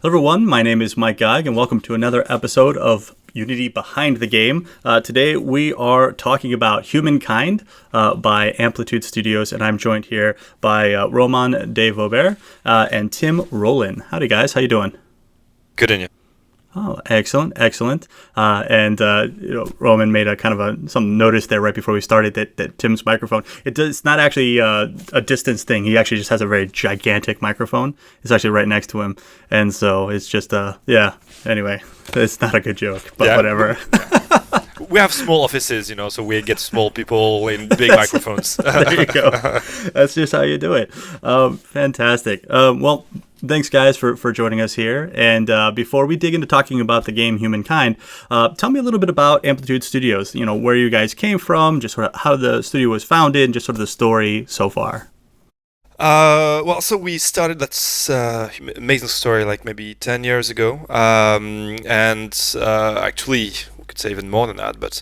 everyone, my name is Mike Geig, and welcome to another episode of Unity Behind the Game. Today we are talking about Humankind by Amplitude Studios, and I'm joined here by Romain de Waubert and Tim Raulin. Howdy guys, how you doing? Good in you. Oh, excellent. Roman made a kind of some notice there right before we started that Tim's microphone, it's not actually a distance thing. He actually just has a very gigantic microphone. It's actually right next to him. And so it's just, anyway, it's not a good joke, but whatever. We have small offices, so we get small people in big microphones. There you go. That's just how you do it. Fantastic. Well, thanks, guys, for joining us here. And before we dig into talking about the game Humankind, tell me a little bit about Amplitude Studios, where you guys came from, just sort of how the studio was founded, and just sort of the story so far. So we started that amazing story like maybe 10 years ago. Actually, we could say even more than that, but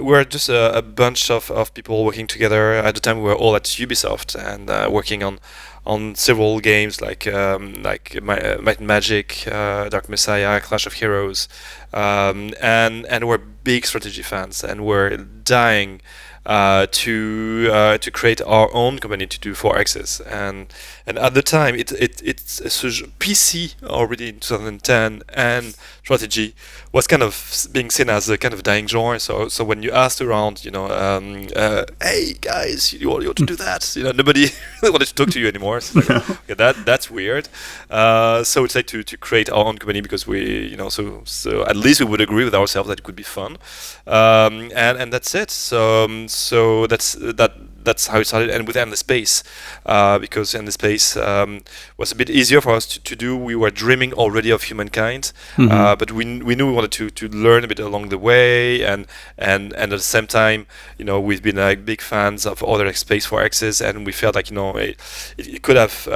we're just a bunch of people working together. At the time, we were all at Ubisoft and working on several games like Might and Magic, Dark Messiah, Clash of Heroes, and we're big strategy fans, and we're dying to create our own company to do 4Xs, and at the time it's PC already in 2010, and strategy was kind of being seen as a kind of dying genre. So when you asked around, hey guys, you want to do that? Nobody really wanted to talk to you anymore. So like, okay, that's weird. So it's like to create our own company because we, so at least we would agree with ourselves that it could be fun, and that's it. So that's how it started, and with Endless Space, because Endless Space was a bit easier for us to do. We were dreaming already of Humankind, but we knew we wanted to learn a bit along the way, and at the same time, we've been like big fans of other Space 4Xs, and we felt like it could have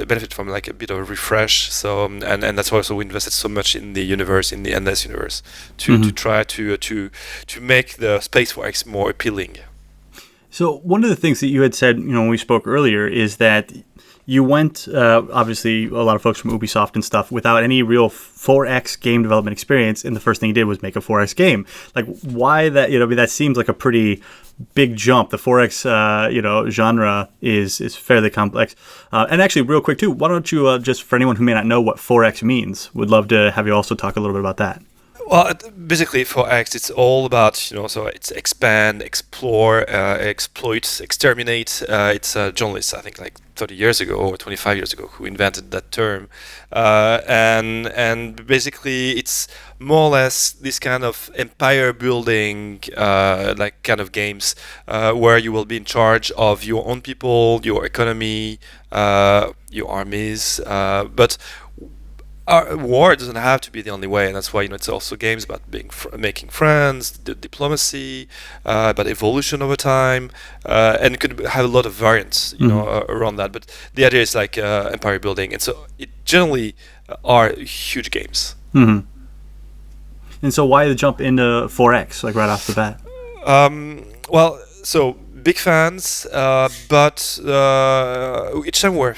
benefit from like a bit of a refresh. So and that's why also we invested so much in the universe, in the Endless universe, to try to make the Space 4X more appealing. So one of the things that you had said, when we spoke earlier, is that you went, obviously, a lot of folks from Ubisoft and stuff, without any real 4X game development experience, and the first thing you did was make a 4X game. Like, why that? That seems like a pretty big jump. The 4X, genre is fairly complex. And actually, real quick too, why don't you just, for anyone who may not know what 4X means, would love to have you also talk a little bit about that. Well, basically, for X, it's all about, so it's expand, explore, exploit, exterminate. It's a journalist, I think, like 30 years ago or 25 years ago, who invented that term. And basically, it's more or less this kind of empire building, like kind of games, where you will be in charge of your own people, your economy, your armies, but war doesn't have to be the only way, and that's why it's also games about making friends, diplomacy, about evolution over time, and it could have a lot of variants, around that. But the idea is like empire building, and so it generally are huge games. Mm-hmm. And so, why the jump into 4X, like right off the bat? So big fans, but each time we're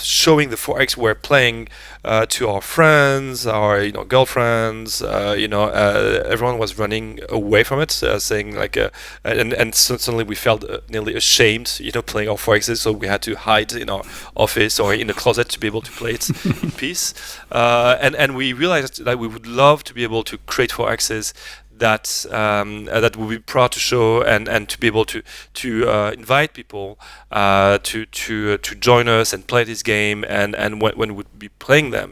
showing the 4X, we're playing to our friends, our girlfriends. Everyone was running away from it, saying like, and suddenly we felt nearly ashamed, playing our 4Xs. So we had to hide in our office or in the closet to be able to play it in peace. And we realized that we would love to be able to create 4Xs that we'll be proud to show and to be able to invite people to join us and play this game, and when we'd be playing them,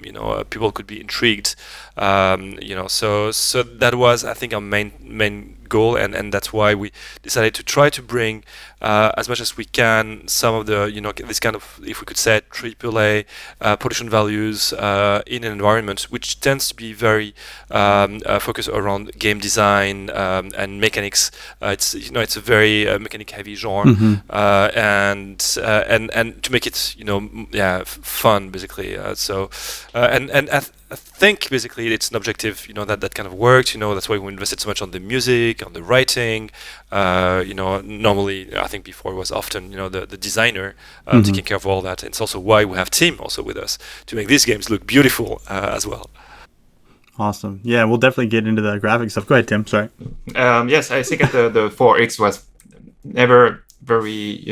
people could be intrigued, so that was, I think, our main goal, and that's why we decided to try to bring as much as we can some of the this kind of, if we could say, AAA production values in an environment which tends to be very focused around game design and mechanics. It's a very mechanic heavy genre, and to make it fun, basically. I think basically it's an objective, that kind of worked. That's why we invested so much on the music, on the writing. Normally, I think before it was often, the designer taking care of all that. And it's also why we have Tim also with us to make these games look beautiful as well. Awesome. Yeah, we'll definitely get into the graphic stuff. Go ahead, Tim. Sorry. Yes, I think the 4X was never very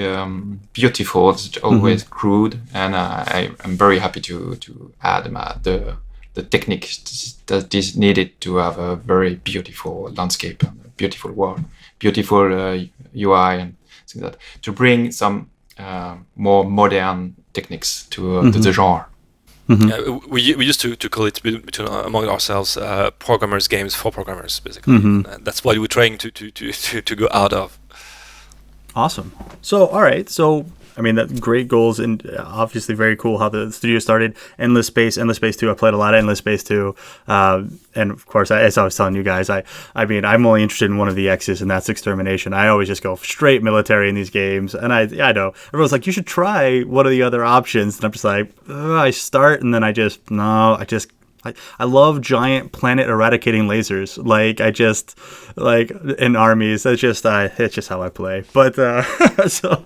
beautiful. It's always crude, and I'm very happy to add the technique that is needed to have a very beautiful landscape, and a beautiful world, beautiful UI, and things like that, to bring some more modern techniques to the genre. We used to call it between among ourselves programmers games for programmers, basically. That's what we're trying to go out of. Awesome. So, all right. So, I mean, that great goals, and obviously very cool how the studio started. Endless Space 2. I played a lot of Endless Space 2. And of course, as I was telling you guys, I mean, I'm only interested in one of the X's, and that's extermination. I always just go straight military in these games. And I know everyone's like, you should try one of the other options. And I'm just like, I start, and then I love giant planet eradicating lasers. Like in armies. It's just how I play. But so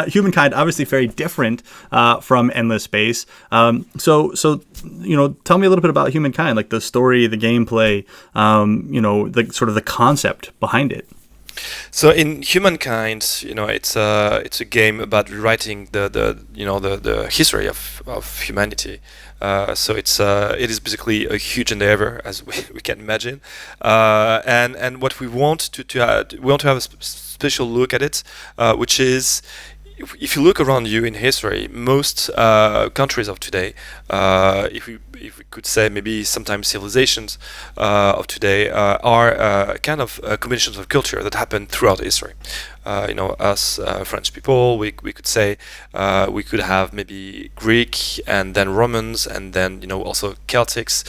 Humankind obviously very different from Endless Space. So tell me a little bit about Humankind, like the story, the gameplay, the sort of the concept behind it. So in Humankind, it's a game about rewriting the history of humanity. So it is basically a huge endeavor, as we can imagine, and what we want we want to have a special look at it, which is, if you look around you in history, most countries of today, if we could say maybe sometimes civilizations of today, are kind of combinations of culture that happen throughout history. Us French people, we could say we could have maybe Greek and then Romans and then also Celtics,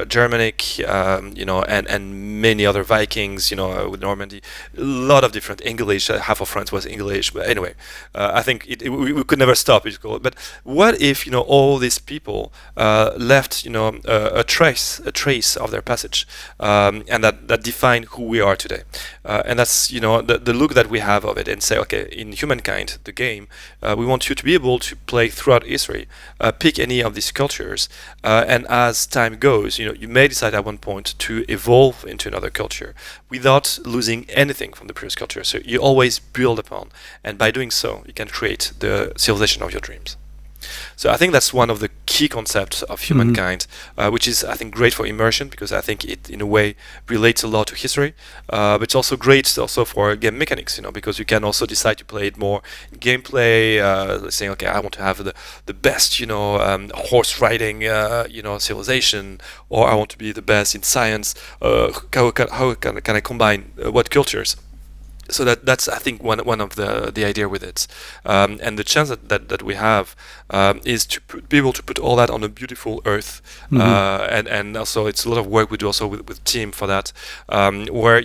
Germanic, and many other Vikings, with Normandy, a lot of different English. Half of France was English, but anyway, I think we could never stop. But what if all these people left a trace of their passage, and that define who we are today, and that's the look that we have of it, and say, okay, in Humankind, the game, we want you to be able to play throughout history, pick any of these cultures, and as time goes, you may decide at one point to evolve into another culture without losing anything from the previous culture. So you always build upon, and by doing so, you can create the civilization of your dreams. So I think that's one of the key concepts of Humankind, which is, I think, great for immersion, because I think it, in a way, relates a lot to history. But it's also great also for game mechanics, because you can also decide to play it more in gameplay, saying, okay, I want to have the best, horse riding, civilization, or I want to be the best in science. How can I combine what cultures? So that's, I think, one of the idea with it, and the chance that we have is to be able to put all that on a beautiful earth, and also it's a lot of work we do also with team for that, where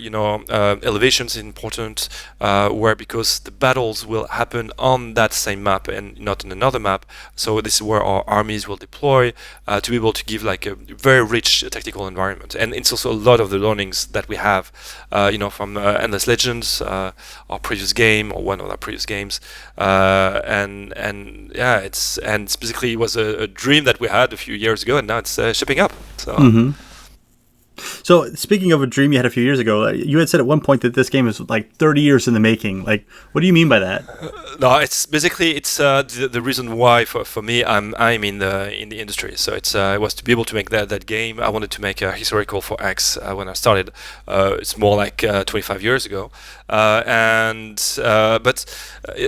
elevation is important, where, because the battles will happen on that same map and not on another map. So this is where our armies will deploy to be able to give like a very rich tactical environment, and it's also a lot of the learnings that we have, from Endless Legends. Our previous game, or one of our previous games, and basically it was a dream that we had a few years ago, and now it's shipping up. So. So speaking of a dream you had a few years ago, you had said at one point that this game is like 30 years in the making. Like, what do you mean by that? No, it's basically the reason why for me I'm in the industry. So it was to be able to make that game. I wanted to make a historical 4X when I started. It's more like 25 years ago, but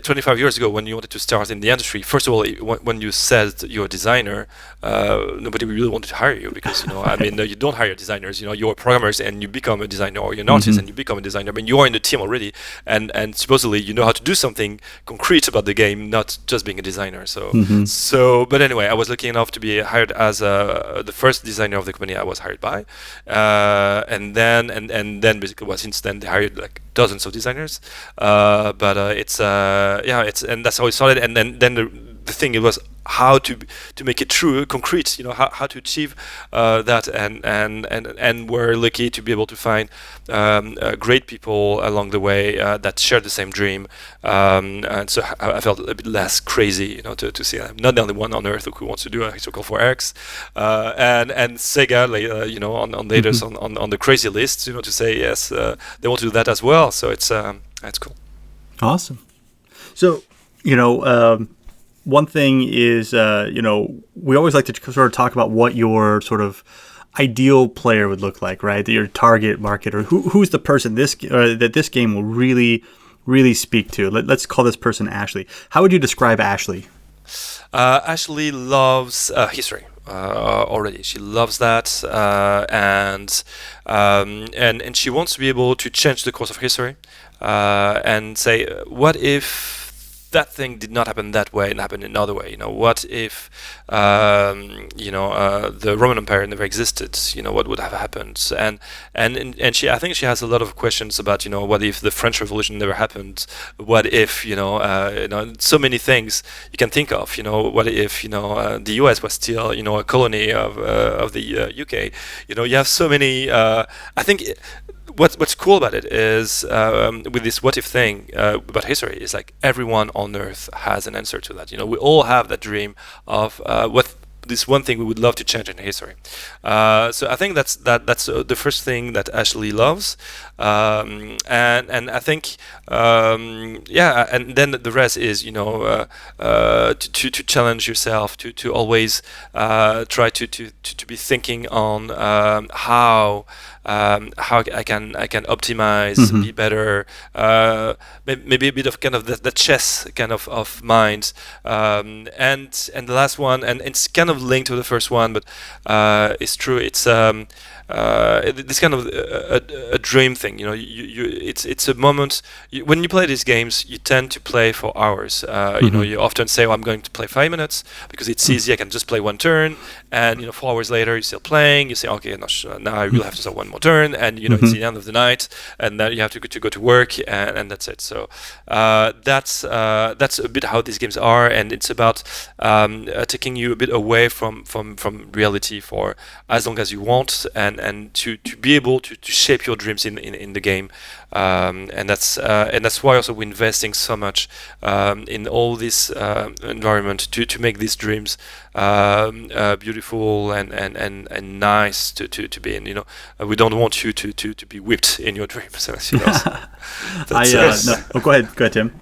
25 years ago, when you wanted to start in the industry, first of all, when you said you're a designer, nobody really wanted to hire you, because you don't hire designers. You're programmers and you become a designer, or you're an artist and you become a designer. I mean, you are in the team already, and supposedly you know how to do something concrete about the game, not just being a designer. So but anyway, I was lucky enough to be hired as the first designer of the company I was hired by, and then basically, since then they hired like dozens of designers, but and that's how it started. And then the thing it was how to make it true, concrete. How to achieve that, and we're lucky to be able to find great people along the way that share the same dream, and so I felt a bit less crazy, to see I'm not the only one on earth who wants to do a historical 4X, and Sega, on latest on the crazy list, to say yes, they want to do that as well. So it's cool. Awesome. So one thing is, we always like to sort of talk about what your sort of ideal player would look like, right? Your target market, or who's the person that this game will really, really speak to. Let's call this person Ashley. How would you describe Ashley? Ashley loves history. Already, she loves that, and she wants to be able to change the course of history, and say, what if that thing did not happen that way and happened another way? What if the Roman Empire never existed? What would have happened? And she, I think she has a lot of questions about what if the French Revolution never happened? What if so many things you can think of? What if the US was still a colony of the UK? You have so many. I think. What's cool about it is with this what if thing about history is like everyone on Earth has an answer to that. We all have that dream of what this one thing we would love to change in history. So I think that's the first thing that Ashley loves, and I think and then the rest is to challenge yourself, to always try to be thinking on how I can optimize, be better, maybe a bit of kind of the chess kind of mind, and the last one, and it's kind of linked to the first one, but it's true. It's this kind of a dream thing. It's a moment when you play these games. You tend to play for hours. You often say, I'm going to play 5 minutes because it's easy. I can just play one turn, and 4 hours later you're still playing. You say, okay, now I will have to start one more turn, and it's the end of the night, and then you have to go to work, and that's it. So that's a bit how these games are, and it's about taking you a bit away from reality for as long as you want, and to be able to shape your dreams in the game, and that's why also we're investing so much in all this environment to make these dreams beautiful and nice to be in. We don't want you to be whipped in your dreams. Go ahead, Tim.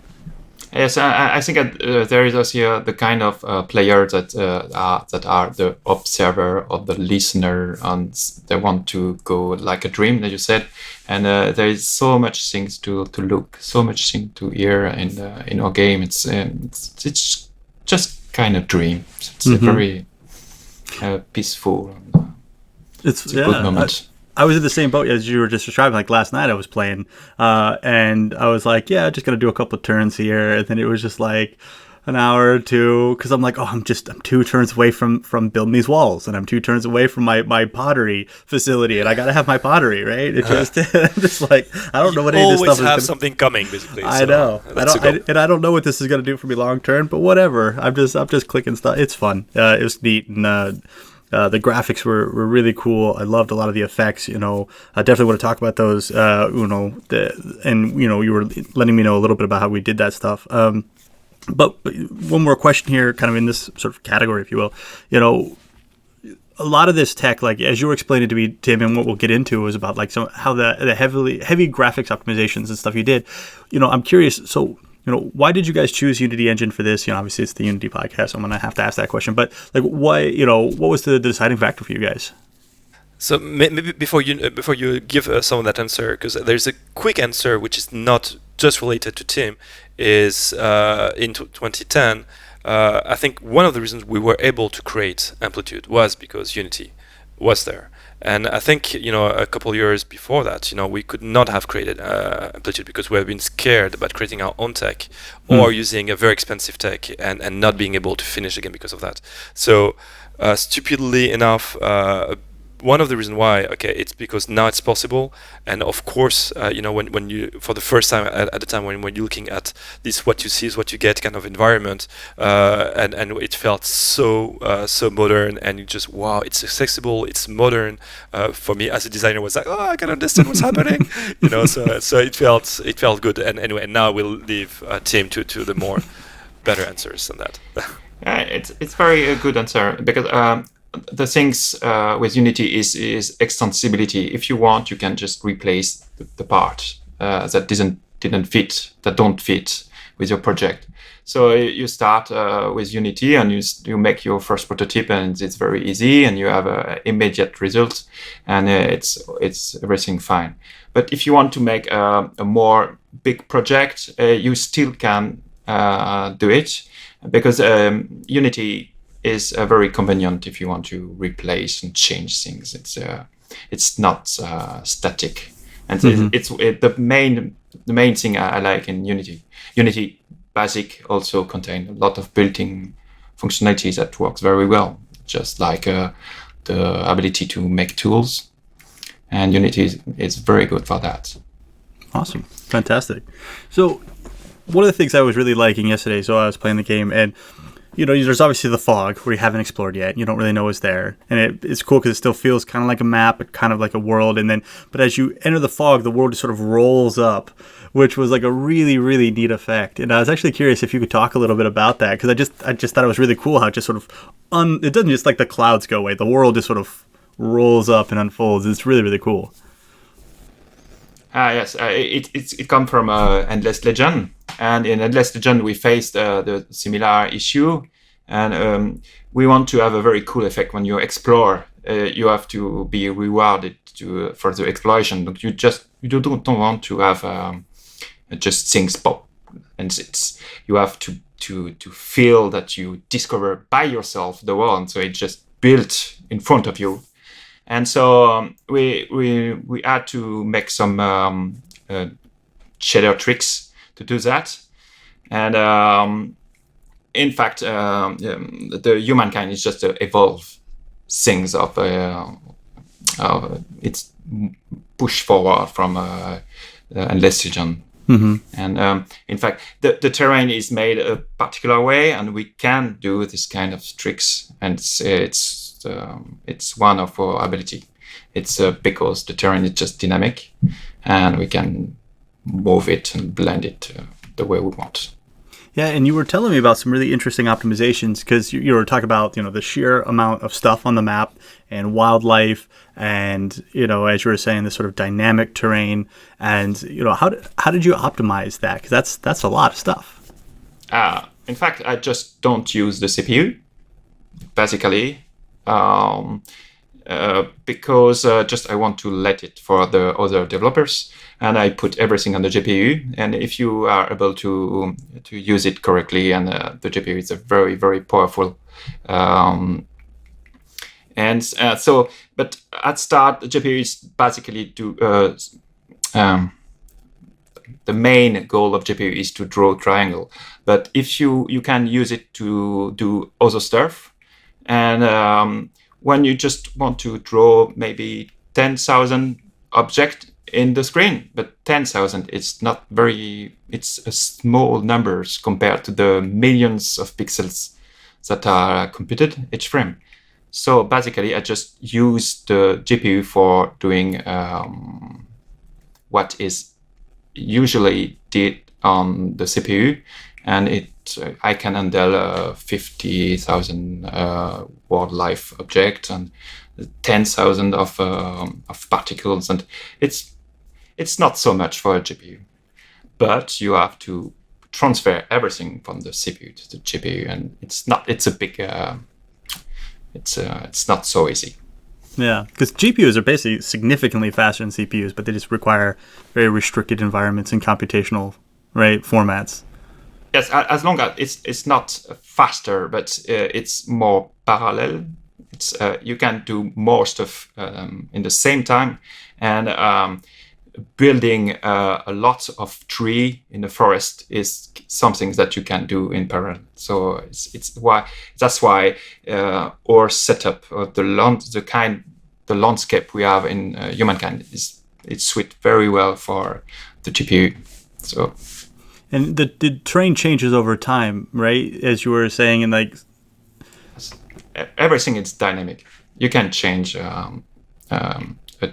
Yes, I think there is also the kind of player that are the observer or the listener, and they want to go like a dream, as you said. And there is so much things to look, so much things to hear in our game. It's just kind of dream. It's a very peaceful. It's a good moment. I was in the same boat as you were just describing. Like last night I was playing, and I was like, yeah, just going to do a couple of turns here. And then it was just like an hour or two, because I'm like, I'm 2 turns away from building these walls, and I'm 2 turns away from my pottery facility, and I got to have my pottery, right? It just, I'm just like, I don't know what any of this stuff is. Always have something coming, basically. I know. I don't know what this is going to do for me long term, but whatever. I'm just clicking stuff. It's fun. It was neat, and the graphics were really cool. I loved a lot of the effects. I definitely want to talk about those. You were letting me know a little bit about how we did that stuff. But one more question here, kind of in this sort of category, if you will. A lot of this tech, like as you were explaining to me, Tim, and what we'll get into was about like how the heavy graphics optimizations and stuff you did. I'm curious. So. Why did you guys choose Unity Engine for this? Obviously it's the Unity podcast, so I'm gonna have to ask that question. But like, why? What was the deciding factor for you guys? So maybe before you give some of that answer, because there's a quick answer which is not just related to Tim, is in 2010. I think one of the reasons we were able to create Amplitude was because Unity was there. And I think, a couple of years before that, we could not have created Amplitude because we have been scared about creating our own tech or using a very expensive tech and not being able to finish again because of that. So, stupidly enough, one of the reasons why, it's because now it's possible, and of course, when you for the first time at the time when you're looking at this, what you see is what you get kind of environment, and it felt so modern, and you just, wow, it's accessible, it's modern. For me as a designer, was like, oh, I can understand what's happening, so it felt good. And anyway, now we'll leave Tim to the more better answers than that. It's very a good answer, because the things with Unity is extensibility. If you want, you can just replace the part that don't fit with your project. So you start with Unity, and you make your first prototype, and it's very easy, and you have immediate results, and it's everything fine. But if you want to make a more big project, you still can do it, because Unity is very convenient if you want to replace and change things. It's not static, and it's the main thing I like in Unity. Unity Basic also contains a lot of built-in functionalities that works very well, just like the ability to make tools, and Unity is very good for that. Awesome, fantastic. So one of the things I was really liking yesterday, so I was playing the game, and there's obviously the fog where you haven't explored yet. You don't really know what's there. And it's cool because it still feels kind of like a map, kind of like a world. But as you enter the fog, the world just sort of rolls up, which was like a really, really neat effect. And I was actually curious if you could talk a little bit about that, because I just thought it was really cool how it just sort of, it doesn't just like the clouds go away. The world just sort of rolls up and unfolds. It's really, really cool. Yes, it comes from Endless Legend, and in Endless Legend we faced the similar issue, and we want to have a very cool effect when you explore. You have to be rewarded for the exploration. You don't want to have just things pop, and you have to feel that you discover by yourself the world. So it's just built in front of you. And so we had to make some shader tricks to do that. And in fact, the Humankind is just to evolve things of it's push forward from Endless Legend. Mm-hmm. And in fact, the terrain is made a particular way, and we can do this kind of tricks, and it's one of our ability. It's because the terrain is just dynamic, and we can move it and blend it the way we want. Yeah, and you were telling me about some really interesting optimizations, because you were talking about the sheer amount of stuff on the map and wildlife, and as you were saying, this sort of dynamic terrain, and how did you optimize that? Because that's a lot of stuff. In fact, I just don't use the CPU basically. Because just I want to let it for the other developers, and I put everything on the GPU. And if you are able to use it correctly, and the GPU is a very, very powerful. But at start, the GPU is basically the main goal of GPU is to draw triangle. But if you can use it to do other stuff. And when you just want to draw maybe 10,000 objects in the screen, but 10,000 it's not it's a small numbers compared to the millions of pixels that are computed each frame. So basically, I just use the GPU for doing what is usually did on the CPU, and I can handle 50,000 wildlife objects and 10,000 of particles, and it's not so much for a GPU, but you have to transfer everything from the CPU to the GPU, and it's not so easy. Yeah, because GPUs are basically significantly faster than CPUs, but they just require very restricted environments and computational formats. Yes, as long as it's not faster, but it's more parallel. You can do more stuff in the same time, and building a lot of tree in the forest is something that you can do in parallel. So that's why our setup of the the landscape we have in Humankind it's suit very well for the GPU. So, and the terrain changes over time, right? As you were saying, and like everything is dynamic. You can change a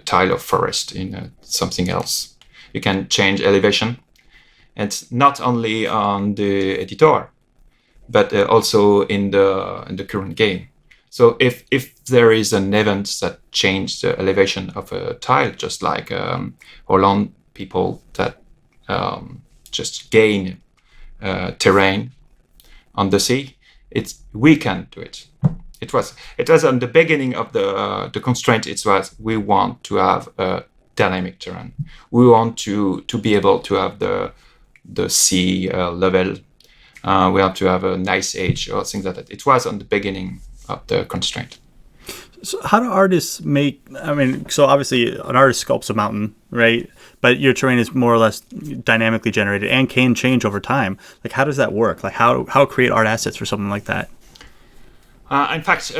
tile of forest in something else. You can change elevation. And not only on the editor, but also in the current game. So if there is an event that changes the elevation of a tile, just like Raulin people that just gain terrain on the sea, we can do it. It was on the beginning of the constraint. It was we want to have a dynamic terrain. We want to be able to have the sea level. We have to have a nice edge or things like that. It was on the beginning of the constraint. So how do artists make, I mean, so obviously an artist sculpts a mountain, right? But your terrain is more or less dynamically generated and can change over time. Like, how does that work? Like, how create art assets for something like that? In fact,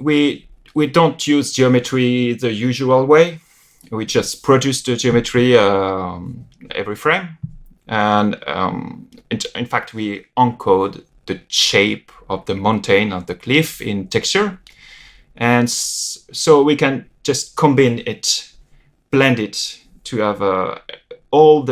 we don't use geometry the usual way. We just produce the geometry every frame. And in fact, we encode the shape of the mountain, of the cliff in texture. And so we can just combine it, blend it to have all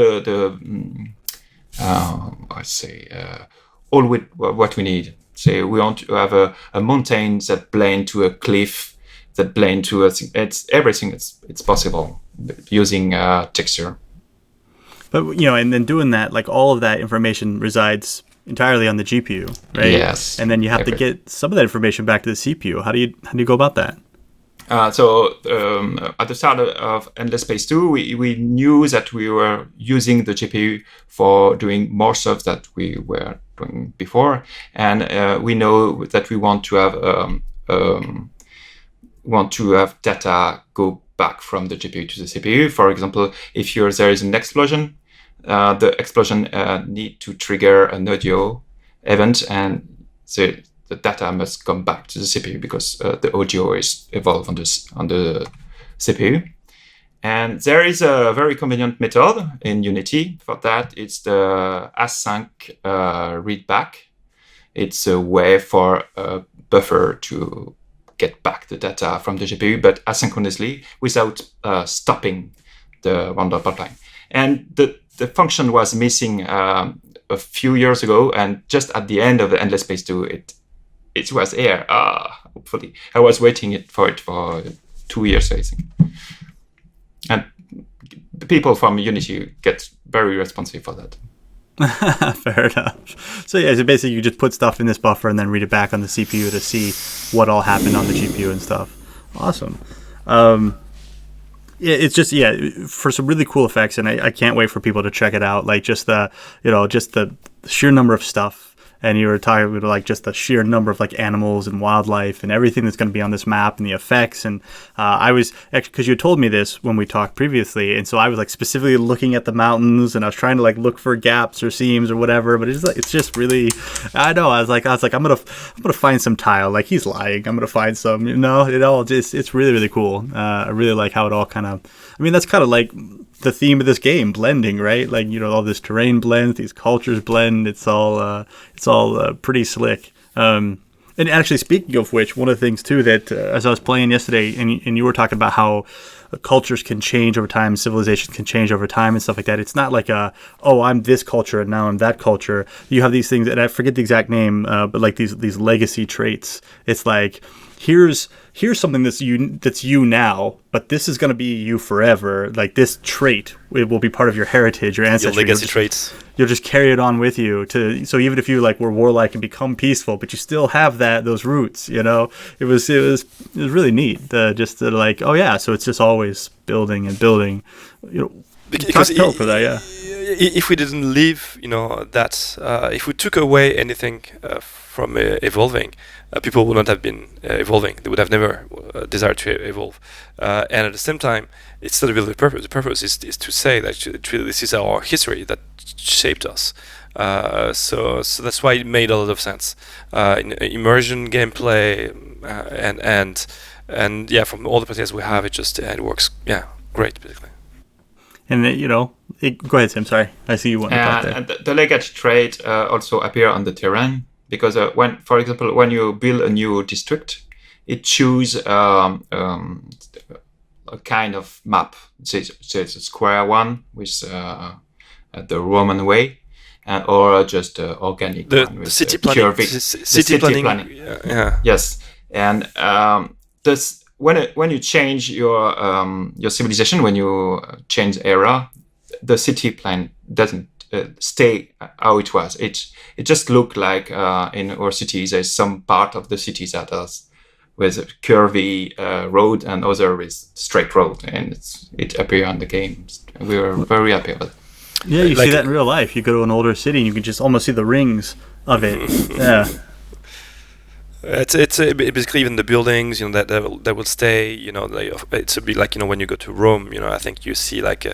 all with what we need. Say we want to have a mountain that blend to a cliff, that blend to it's everything. It's possible using texture. But and then doing that, like all of that information resides entirely on the GPU, right? Yes. And then you have to get some of that information back to the CPU. How do you go about that? So at the start of Endless Space 2, we knew that we were using the GPU for doing more stuff that we were doing before, and we know that we want to have data go back from the GPU to the CPU. For example, if there is an explosion, the explosion need to trigger an audio event, and the data must come back to the CPU because the audio is evolved on the CPU. And there is a very convenient method in Unity for that. It's the async readback. It's a way for a buffer to get back the data from the GPU, but asynchronously without stopping the render pipeline. And the function was missing a few years ago, and just at the end of the Endless Space 2, it was here. Hopefully, I was waiting for it for 2 years, I think. And the people from Unity get very responsive for that. Fair enough. So so basically you just put stuff in this buffer and then read it back on the CPU to see what all happened on the GPU and stuff. Awesome. It's just for some really cool effects, and I can't wait for people to check it out. Like just the sheer number of stuff. And you were talking about like just the sheer number of like animals and wildlife and everything that's going to be on this map and the effects. And I was actually, because you told me this when we talked previously, and so I was like specifically looking at the mountains and I was trying to like look for gaps or seams or whatever. But it's just really, I know. I was like I'm gonna find some tile. Like he's lying. I'm gonna find some. It's really really cool. I really like how it all kind of. I mean that's kind of like the theme of this game, blending, right? Like all this terrain blends, these cultures blend. It's all pretty slick. And actually, speaking of which, one of the things too that as I was playing yesterday, and you were talking about how cultures can change over time, civilizations can change over time, and stuff like that. It's not like I'm this culture and now I'm that culture. You have these things, and I forget the exact name, but like these legacy traits. It's like here's something that's you now, but this is going to be you forever. Like this trait, it will be part of your heritage, your ancestry. Your legacy traits. You'll just carry it on with you so even if you like were warlike and become peaceful, but you still have those roots. It was really neat. Just to like, so it's just always building and building. Because for that, yeah. If we didn't leave, that if we took away anything from evolving, people would not have been evolving. They would have never desired to evolve. And at the same time, it's not really the purpose. The purpose is to say that this is our history that shaped us. So that's why it made a lot of sense. In immersion gameplay and and yeah, from all the players we have, it works great basically. And go ahead, Tim. Sorry, I see you want to talk there. And the legacy trait also appear on the terrain because when, for example, when you build a new district, it chooses a kind of map. Say it's a square one with the Roman way, or just organic one with city planning. City planning. Yeah. Yes, and this. When you change your civilization, when you change era, the city plan doesn't stay how it was. It just look like in our cities there's some part of the cities that is with a curvy road and other with straight road, and it appear on the game. We were very happy with it. Yeah, you see that in real life. You go to an older city and you can just almost see the rings of it. Yeah. It's basically even the buildings, that will stay. It's a bit like when you go to Rome. I think you see like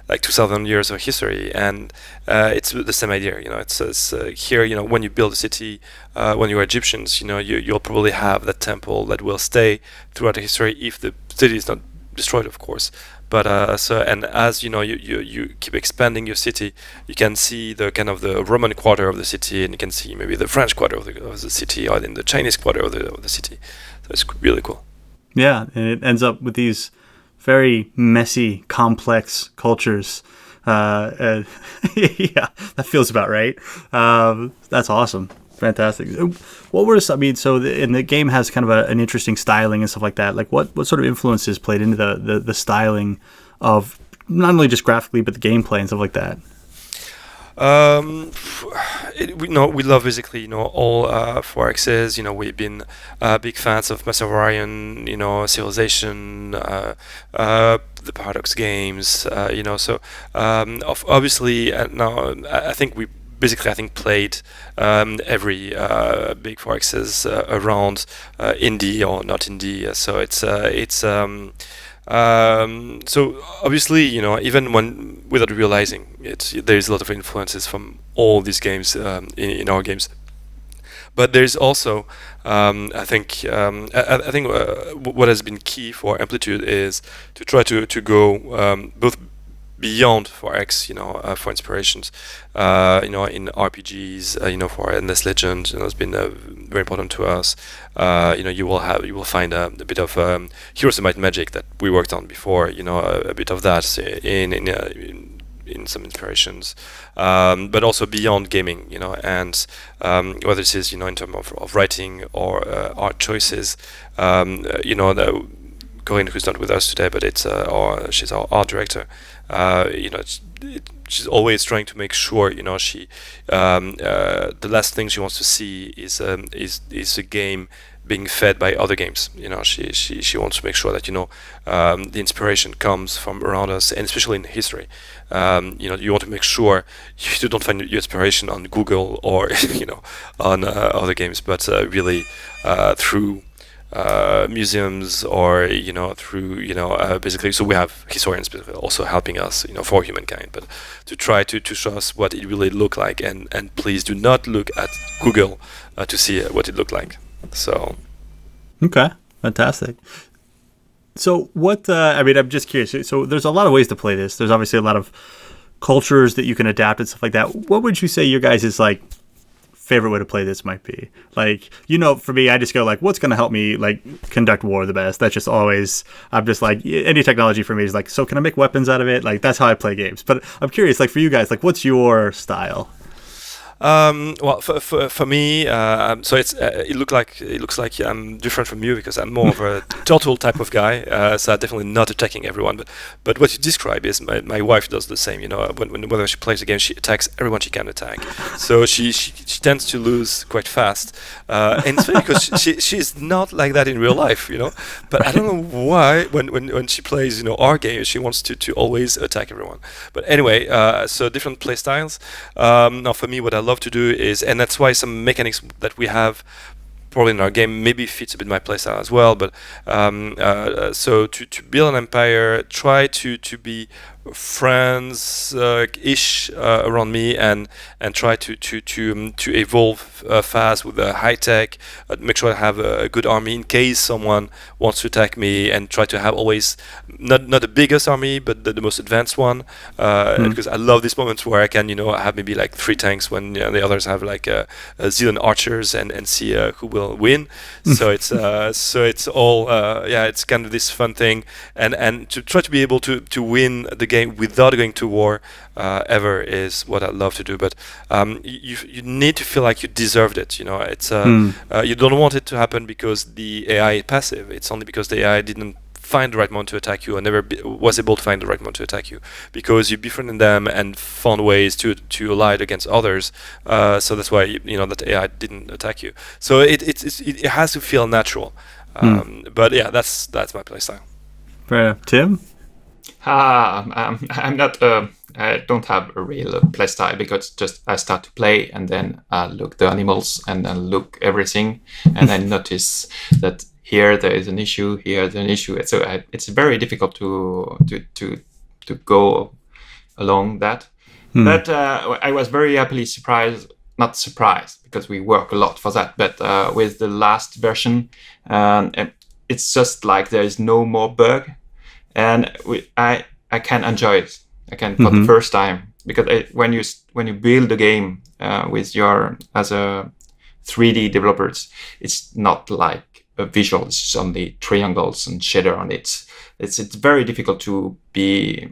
2,000 years of history, and it's the same idea. It's here. When you build a city, when you're Egyptians, you'll probably have that temple that will stay throughout the history if the city is not destroyed, of course. But and as you keep expanding your city, you can see the kind of the Roman quarter of the city, and you can see maybe the French quarter of the city, or in the Chinese quarter of the city. So it's really cool. Yeah, and it ends up with these very messy, complex cultures. Yeah, that feels about right. That's awesome. Fantastic. What were some? I mean, and the game has kind of an interesting styling and stuff like that. Like, what sort of influences played into the styling of not only just graphically but the gameplay and stuff like that? We love basically all 4Xs. We've been big fans of Master of Orion, Civilization, the Paradox games. So obviously now I think we. Basically, I think played every big 4Xs around indie or not indie. So so obviously, even without realizing it, there's a lot of influences from all these games in our games. But there's also, I think what has been key for Amplitude is to try to go both beyond 4X, for inspirations, in RPGs, for Endless Legend, has been very important to us. You will find a bit of Heroes of Might and Magic that we worked on before. A bit of that in some inspirations, but also beyond gaming. And whether this is in terms of writing or art choices, Corinne, who's not with us today, but she's our art director. She's always trying to make sure she the last thing she wants to see is a game being fed by other games. She wants to make sure that the inspiration comes from around us, and especially in history. You want to make sure you don't find your inspiration on Google or on other games, but really through museums or through basically. So we have historians also helping us for Humankind, but to try to show us what it really looked like, and please do not look at Google to see what it looked like. So okay, fantastic. So what I'm just curious, so there's a lot of ways to play this. There's obviously a lot of cultures that you can adapt and stuff like that. What would you say your guys' favorite way to play this might be? For me, I just go what's going to help me conduct war the best? That's just always, I'm just any technology for me is so can I make weapons out of it? That's how I play games. But I'm curious, for you guys, what's your style? Well, for me, so it looks like I'm different from you because I'm more of a turtle type of guy. So I'm definitely not attacking everyone. But what you describe is my wife does the same. Whenever she plays a game, she attacks everyone she can attack. So she tends to lose quite fast, and it's funny because she's not like that in real life. But I don't know why when she plays our game, she wants to always attack everyone. But anyway, so different play styles. Now for me, what I love to do is, and that's why some mechanics that we have probably in our game maybe fits a bit my playstyle as well, but so to build an empire, try to be friends ish around me, and try to evolve fast with the high tech. Make sure I have a good army in case someone wants to attack me, and try to have always not the biggest army, but the most advanced one. Because I love these moments where I can have maybe like 3 tanks when the others have like a zillion archers, and see who will win. So it's all it's kind of this fun thing, and to try to be able to win the game without going to war ever is what I love to do. But you need to feel like you deserved it. It's you don't want it to happen because the AI is passive. It's only because the AI didn't find the right moment to attack you, or never was able to find the right moment to attack you, because you befriended them and found ways to ally against others. So that's why that AI didn't attack you. So it has to feel natural. But yeah, that's my playstyle. Tim? I'm not. I don't have a real playstyle, because just I start to play and then look the animals and then look everything, and I notice that here there is an issue, here there's an issue. So it's very difficult to go along that. But I was very happily surprised. Not surprised, because we work a lot for that. But with the last version, it's just like there is no more bug. And I can enjoy it. I can for the first time, because when you build a game with as a 3D developers, it's not like a visual. It's just only triangles and shader on it. It's very difficult to be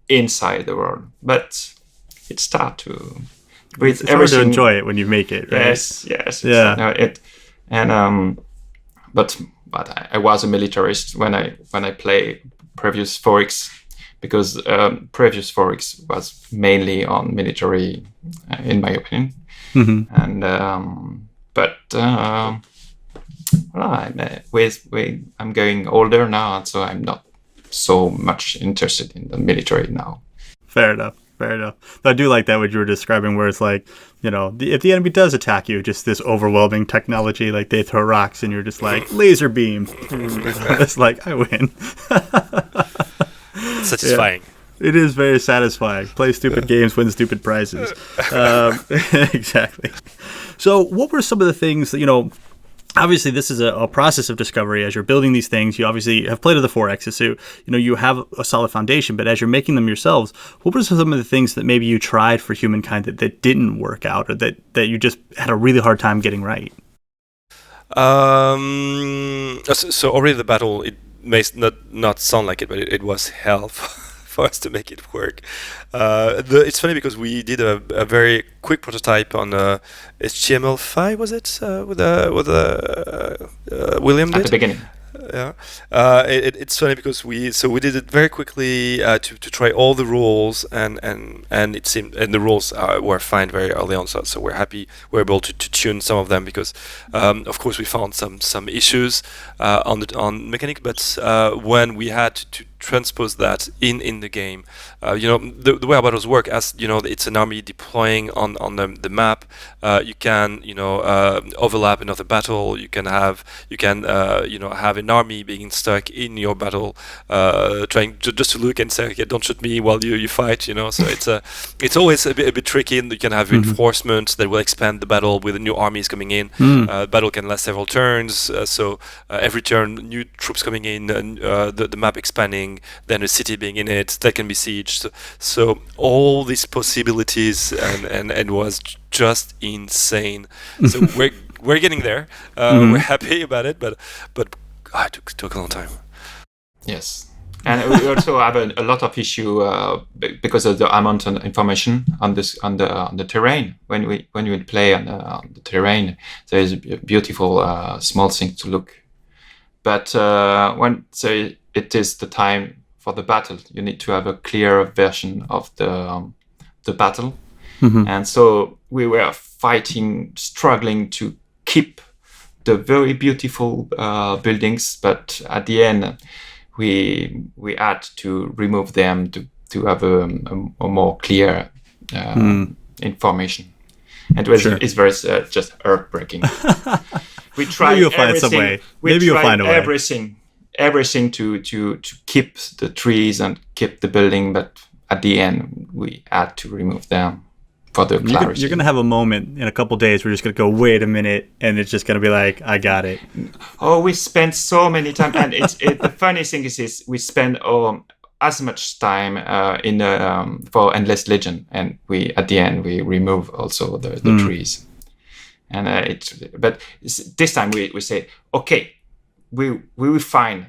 inside the world, but it starts to with it's everything. Hard to enjoy it when you make it, right? Yes. Yeah. But I was a militarist when I play previous 4X, because previous 4X was mainly on military, in my opinion. And I'm getting older now, so I'm not so much interested in the military now. Fair enough. But I do like that what you were describing, where it's like, if the enemy does attack you, just this overwhelming technology, like they throw rocks and you're just like, laser beam. It's like, I win. It's satisfying. Yeah. It is very satisfying. Play stupid games, win stupid prizes. Exactly. So what were some of the things that, obviously this is a process of discovery as you're building these things. You obviously have played with the 4Xs, so you have a solid foundation, but as you're making them yourselves, what were some of the things that maybe you tried for Humankind that didn't work out, or that you just had a really hard time getting right? So already the battle, it may not sound like it, but it was hell for us to make it work. It's funny because we did a very quick prototype on HTML5, was it? With William did? At the beginning. Yeah, it's funny because we did it very quickly to try all the rules, and it seemed, and the rules were fine very early on, so we're happy we're able to tune some of them, because of course we found some issues on mechanic, but when we had to transpose that in the game, the way our battles work, as it's an army deploying on the map. You can overlap another battle. You can have an army being stuck in your battle, trying just to look and say, okay, don't shoot me while you fight. So it's always a bit tricky, and you can have reinforcements that will expand the battle with new armies coming in. Battle can last several turns, so every turn new troops coming in, and the map expanding, then a city being in it that can be sieged. So all these possibilities, and was just insane. So we're getting there. We're happy about it, but it took a long time. Yes, and we also have a lot of issue because of the amount of information on the terrain. When we play on the terrain, there is a beautiful small thing to look. But it is the time for the battle. You need to have a clear version of the battle. And so we were struggling to keep the very beautiful buildings, but at the end we had to remove them to have a more clear information. And it's very just heartbreaking. We tried everything. Maybe you'll find a way. Everything. everything to keep the trees and keep the building, but at the end we had to remove them for the clarity. You're going to have a moment in a couple days where you're just going to go, wait a minute, and it's just going to be like, I got it. Oh, we spent so many time, and the funny thing is we spend as much time for Endless Legend, and we at the end we remove also the trees, and but this time we say, okay, we will find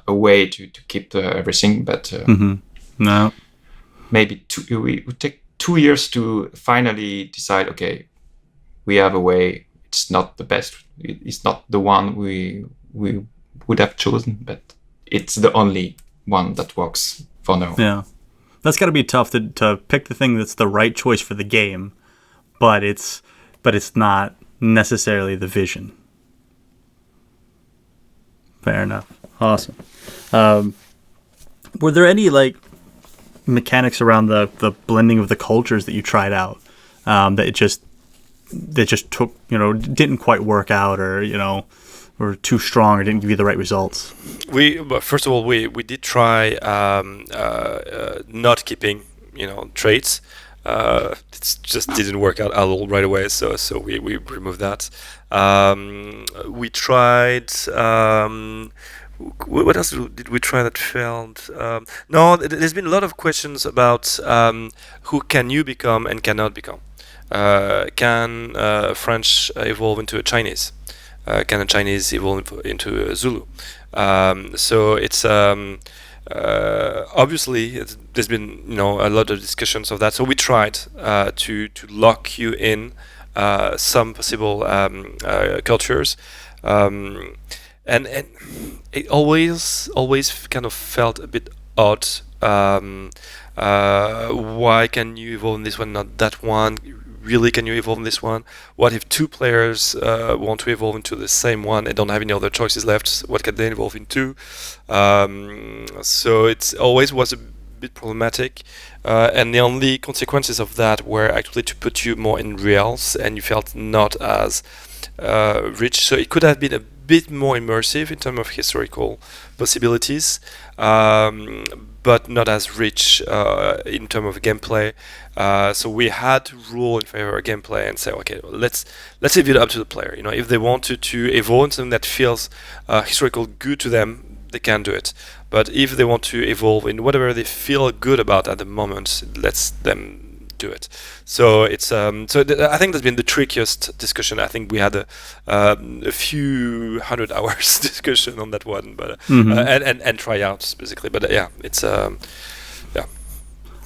a way to keep everything, but no, maybe we take 2 years to finally decide, okay, we have a way. It's not the best, it's not the one we would have chosen, but it's the only one that works for now. Yeah, that's got to be tough to pick the thing that's the right choice for the game, but it's not necessarily the vision. Fair enough. Awesome. Were there any mechanics around the blending of the cultures that you tried out that just took, didn't quite work out, or were too strong or didn't give you the right results? First of all, we did try not keeping traits. It just didn't work out at all right away, so we removed that. We tried. What else did we try that failed? No, there's been a lot of questions about who can you become and cannot become. Can French evolve into a Chinese? Can a Chinese evolve into a Zulu? So it's obviously there's been a lot of discussions of that. So we tried to lock you in some possible cultures. And it always kind of felt a bit odd. Why can you evolve in this one, not that one? Really, can you evolve in this one? What if two players want to evolve into the same one and don't have any other choices left? What can they evolve into? So it always was a bit problematic. And the only consequences of that were actually to put you more in reals, and you felt not as rich. So it could have been a bit more immersive in terms of historical possibilities, but not as rich in terms of gameplay. So we had to rule in favor of gameplay and say, okay, let's leave it up to the player. If they wanted to evolve into something that feels historical good to them, they can do it. But if they want to evolve in whatever they feel good about at the moment, let's them do it. So it's I think that's been the trickiest discussion. I think we had a few hundred hours discussion on that one, but and tryouts basically. But yeah, it's yeah.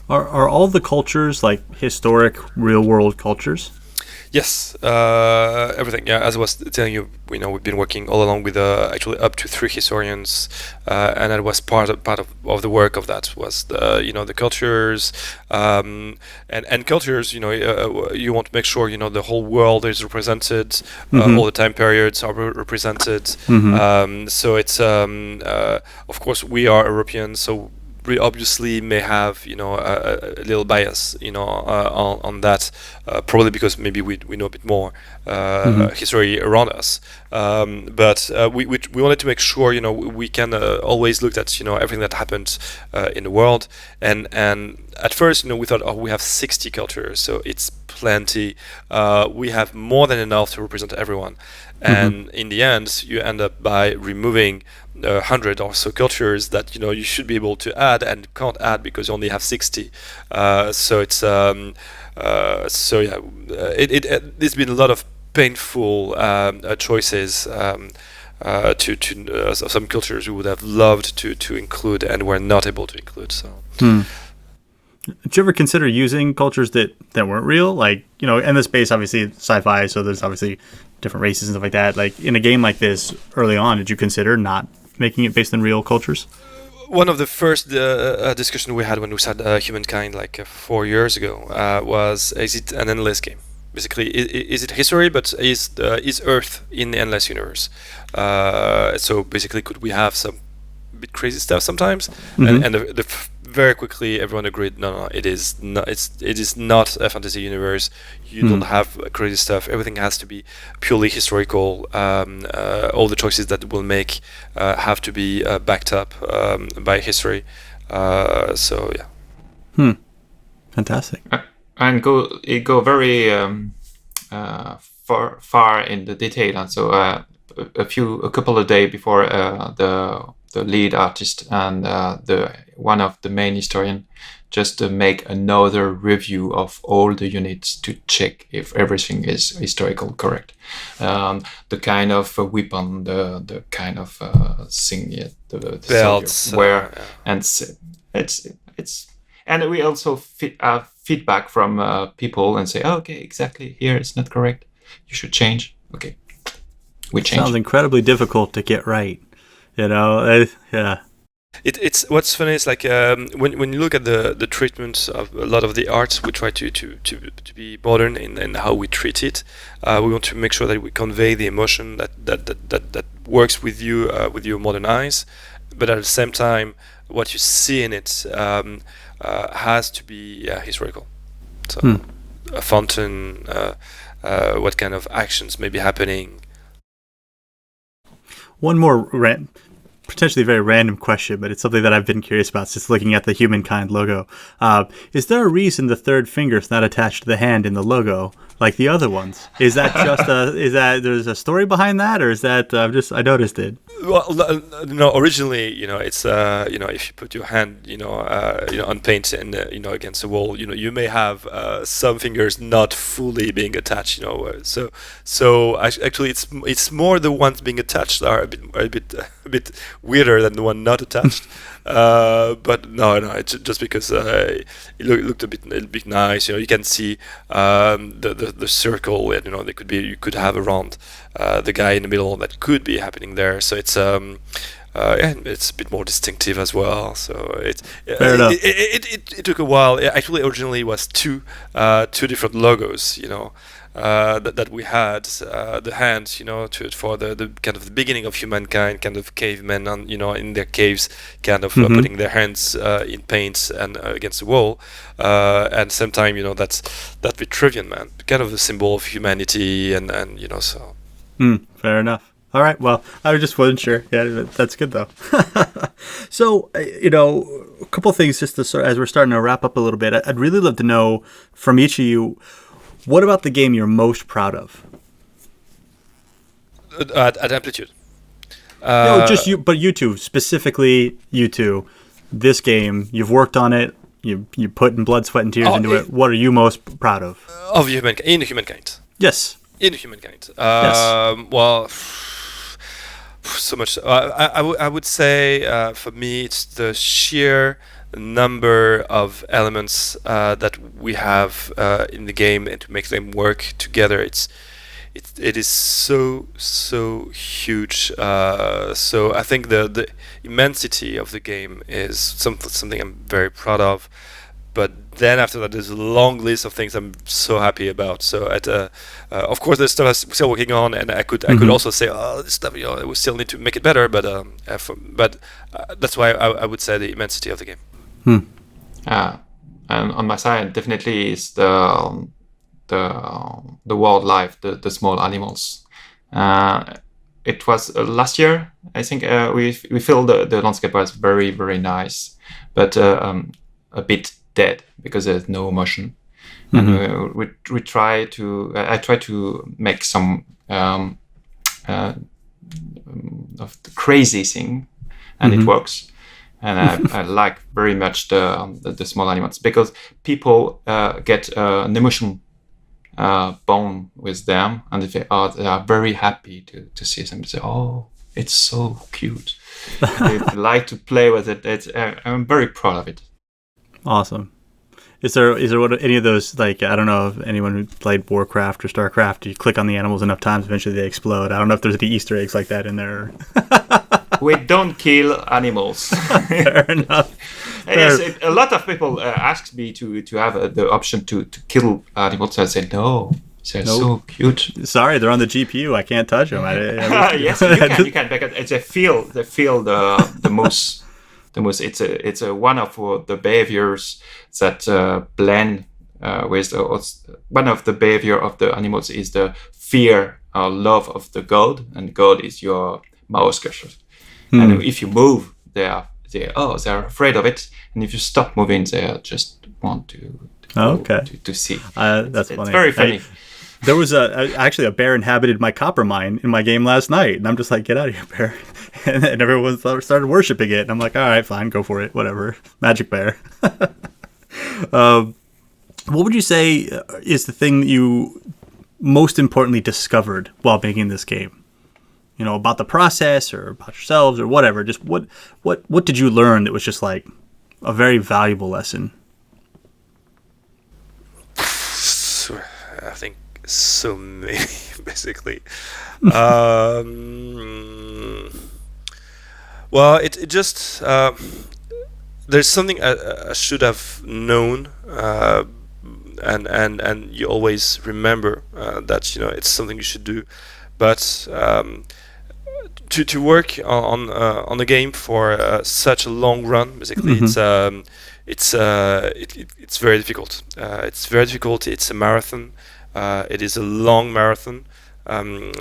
Are all the cultures historic real world cultures? Yes, everything. Yeah, as I was telling you, we've been working all along with actually up to 3 historians, and that was part of the work of that was the cultures, and cultures. You want to make sure the whole world is represented, all the time periods are represented. So it's of course we are Europeans, so we obviously may have a little bias on that, probably because maybe we know a bit more history around us, but we wanted to make sure we can always look at everything that happened in the world, and at first we thought, we have 60 cultures, so it's plenty, we have more than enough to represent everyone, and in the end you end up by removing 100 or so cultures that you should be able to add and can't add because you only have 60. So it's so yeah, there's been a lot of painful choices to some cultures we would have loved to include and were not able to include. So. Did you ever consider using cultures that weren't real? In this space, obviously it's sci-fi, so there's obviously different races and stuff like that. In a game like this, early on, did you consider not making it based on real cultures? One of the first discussion we had when we said Humankind 4 years ago was, is it an endless game? Basically, is it history, but is Earth in the endless universe? So basically, could we have some bit crazy stuff sometimes? And the very quickly everyone agreed, no, it is not. It is not a fantasy universe. You don't have crazy stuff. Everything has to be purely historical. All the choices that we'll make have to be backed up by history. So yeah. Fantastic. And go very far in the detail. And so a couple of days before the lead artist and the one of the main historian just to make another review of all the units to check if everything is historical correct. The kind of weapon, the kind of thing, the belts, wear, and it's and we also feedback from people and say, oh, okay, exactly here it's not correct. You should change. Okay, we change. Sounds incredibly difficult to get right. Yeah. It's what's funny is like when you look at the treatment of a lot of the art, we try to be modern in how we treat it. We want to make sure that we convey the emotion that works with your modern eyes, but at the same time, what you see in it has to be historical. So a fountain, what kind of actions may be happening. One more potentially very random question, but it's something that I've been curious about since looking at the Humankind logo. Is there a reason the third finger is not attached to the hand in the logo like the other ones? Is that just there's a story behind that, or is that I noticed it? Well, no. Originally, it's if you put your hand, on paint and against the wall, you may have some fingers not fully being attached, So actually, it's more the ones being attached are a bit weirder than the one not attached. But no, it's just because it looked a bit nice. You can see the circle, and you could have around the guy in the middle that could be happening there. So it's it's a bit more distinctive as well. So Fair enough. It took a while. Actually, originally it was two different logos. That we had the hands, for the kind of the beginning of humankind, kind of cavemen, in their caves, kind of putting their hands in paint and against the wall, and same time, that's that Vitruvian man, kind of a symbol of humanity, and so. Fair enough. All right. Well, I just wasn't sure. Yeah, that's good though. So, a couple of things just as we're starting to wrap up a little bit. I'd really love to know from each of you, what about the game you're most proud of? At Amplitude. No, just you, but you two, specifically you two. This game, you've worked on it. You put in blood, sweat, and tears into it. What are you most proud of? Of Humankind. Yes. In Humankind. Yes. Well, so much. I would say for me, it's the sheer number of elements that we have in the game, and to make them work together, it is so huge. So I think the immensity of the game is something I'm very proud of. But then after that, there's a long list of things I'm so happy about. So of course, there's stuff I'm still working on, and I could also say, oh, this stuff, we still need to make it better. But that's why I would say the immensity of the game. And on my side, definitely is the wildlife, the small animals. It was last year, I think. We feel the landscape was very, very nice, but a bit dead because there's no motion. And we try to. I try to make some of the crazy thing, and it works. And I like very much the small animals because people get an emotion bond with them, and they are very happy to see them. They say, "Oh, it's so cute." They like to play with it. I'm very proud of it. Awesome. Is there any of those, like, I don't know if anyone who played Warcraft or Starcraft, you click on the animals enough times, eventually they explode. I don't know if there's any Easter eggs like that in there. We don't kill animals. Fair enough. Yes, a lot of people ask me to have the option to kill animals. I say no. They're so cute. Sorry, they're on the GPU. I can't touch them. Yes, you can because they feel the It's a one of the behaviors that blend with one of the behavior of the animals is the fear or love of the god, and god is your mouse cursor. And if you move, they're afraid of it, and if you stop moving, they just want to see. That's it's funny. very funny. There was actually a bear inhabited my copper mine in my game last night, and I'm just like, get out of here, bear. And everyone started worshiping it, and I'm like, all right, fine, go for it, whatever. Magic bear. What would you say is the thing that you most importantly discovered while making this game? About the process or about yourselves or whatever. Just what did you learn that was just like a very valuable lesson? I think so many, basically. Well, it just there's something I should have known, and you always remember that it's something you should do, but to work on the game for such a long run, basically, it's very difficult. It's very difficult. It's a marathon. It is a long marathon.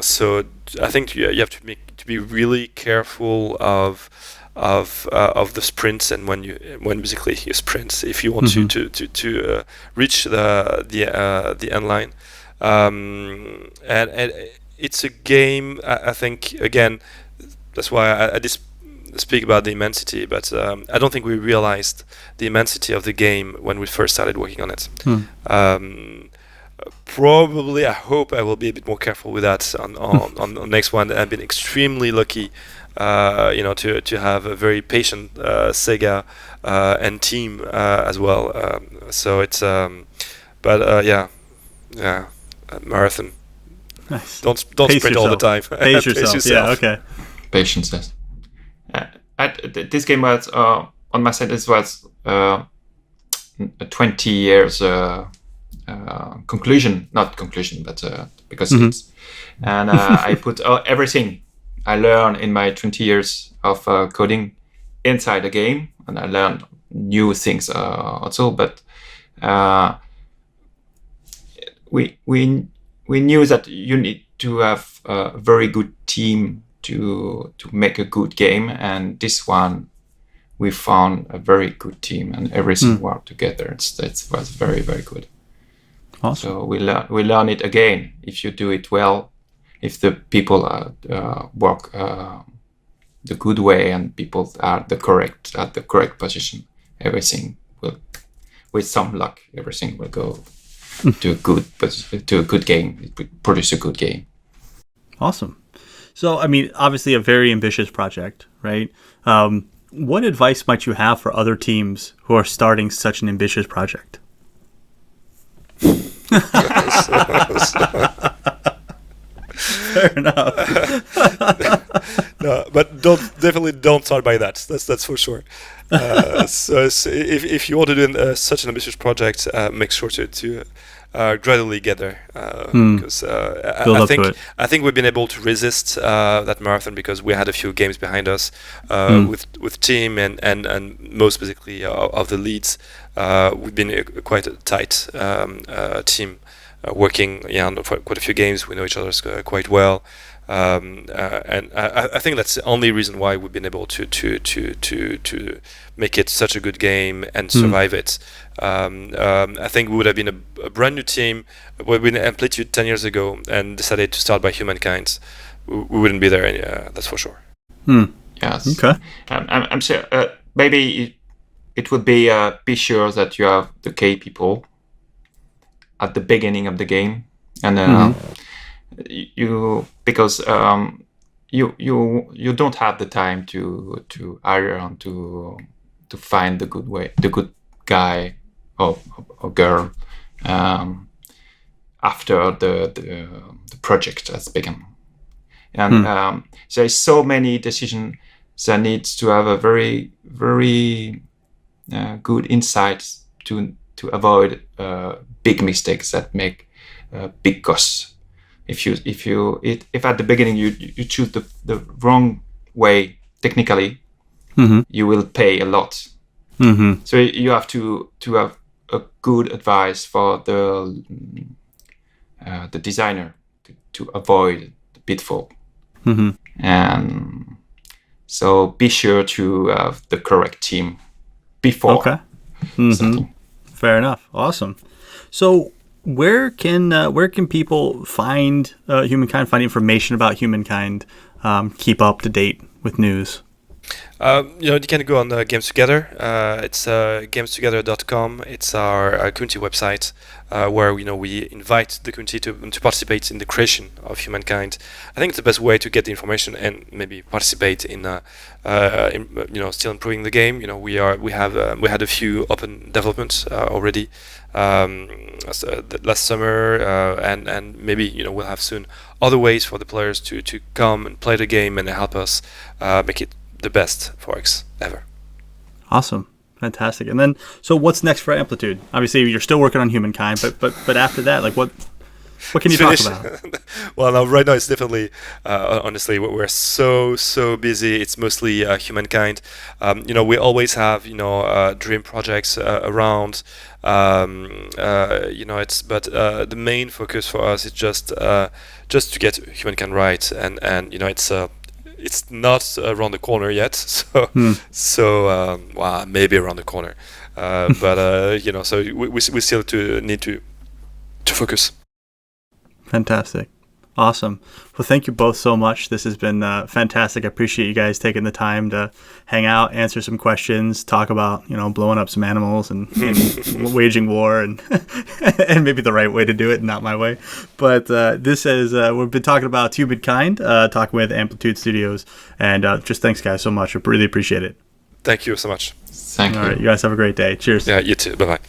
So I think you have to be really careful of the sprints, and when basically you sprint, if you want to reach the end line, and it's a game. I think again, that's why I speak about the immensity, but I don't think we realized the immensity of the game when we first started working on it. Probably, I hope I will be a bit more careful with that on the next one. I've been extremely lucky, to have a very patient Sega and team as well. So it's, marathon. Nice. Don't Pace sprint yourself. all the time. Pace yourself. Yeah. Okay. Patience. Yes. This game was on my side. This was 20 years. Not conclusion, but because it's, and I put everything I learned in my 20 years of coding inside the game, and I learned new things also. But we knew that you need to have a very good team to make a good game, and this one we found a very good team, and everything worked together. It was very, very good. Awesome. So we learn it again. If you do it well, if the people work the good way and people are at the correct position, everything will, with some luck, everything will go to a good game. It will produce a good game. Awesome. So, I mean, obviously a very ambitious project, right? What advice might you have for other teams who are starting such an ambitious project? Fair enough. No, but definitely don't start by that. That's for sure. So if you want to do such an ambitious project, make sure to gradually get there, because I think we've been able to resist that marathon because we had a few games behind us with team and most basically of the leads. We've been quite a tight team, working on quite a few games. We know each other quite well, and I think that's the only reason why we've been able to make it such a good game and survive it. I think we would have been a brand new team. We've been Amplitude 10 years ago and decided to start by Humankind. We wouldn't be there, that's for sure. Yes. Okay. I'm sure. Maybe it would be sure that you have the key people at the beginning of the game, and you don't have the time to hire on to find the good guy or girl after the project has begun, and there is so many decisions that needs to have a very, very good insights to avoid big mistakes that make big costs. If at the beginning you choose the wrong way technically, you will pay a lot. So you have to have a good advice for the designer to avoid the pitfall. And so be sure to have the correct team before. Okay. Fair enough. Awesome. So where can people find Humankind, find information about Humankind, keep up to date with news? You can go on Games Together. It's gamestogether.com. It's our community website where we invite the community to participate in the creation of Humankind. I think it's the best way to get the information and maybe participate in still improving the game. We had a few open developments already last summer, and maybe we'll have soon other ways for the players to come and play the game and help us make it the best 4X ever. Awesome. Fantastic. And then, so what's next for Amplitude? Obviously, you're still working on Humankind, but after that, like what can you talk about? Well, now, right now it's definitely, honestly, we're so busy. It's mostly Humankind. We always have, dream projects around. The main focus for us is just to get Humankind right, and it's not around the corner yet, so maybe around the corner, so we still need to focus. Fantastic. Awesome. Well, thank you both so much. This has been fantastic. I appreciate you guys taking the time to hang out, answer some questions, talk about, blowing up some animals and waging war and and maybe the right way to do it, not my way. But this is, we've been talking about Humankind, talking with Amplitude Studios. And just thanks, guys, so much. I really appreciate it. Thank you so much. Thank you. All right. You guys have a great day. Cheers. Yeah, you too. Bye-bye.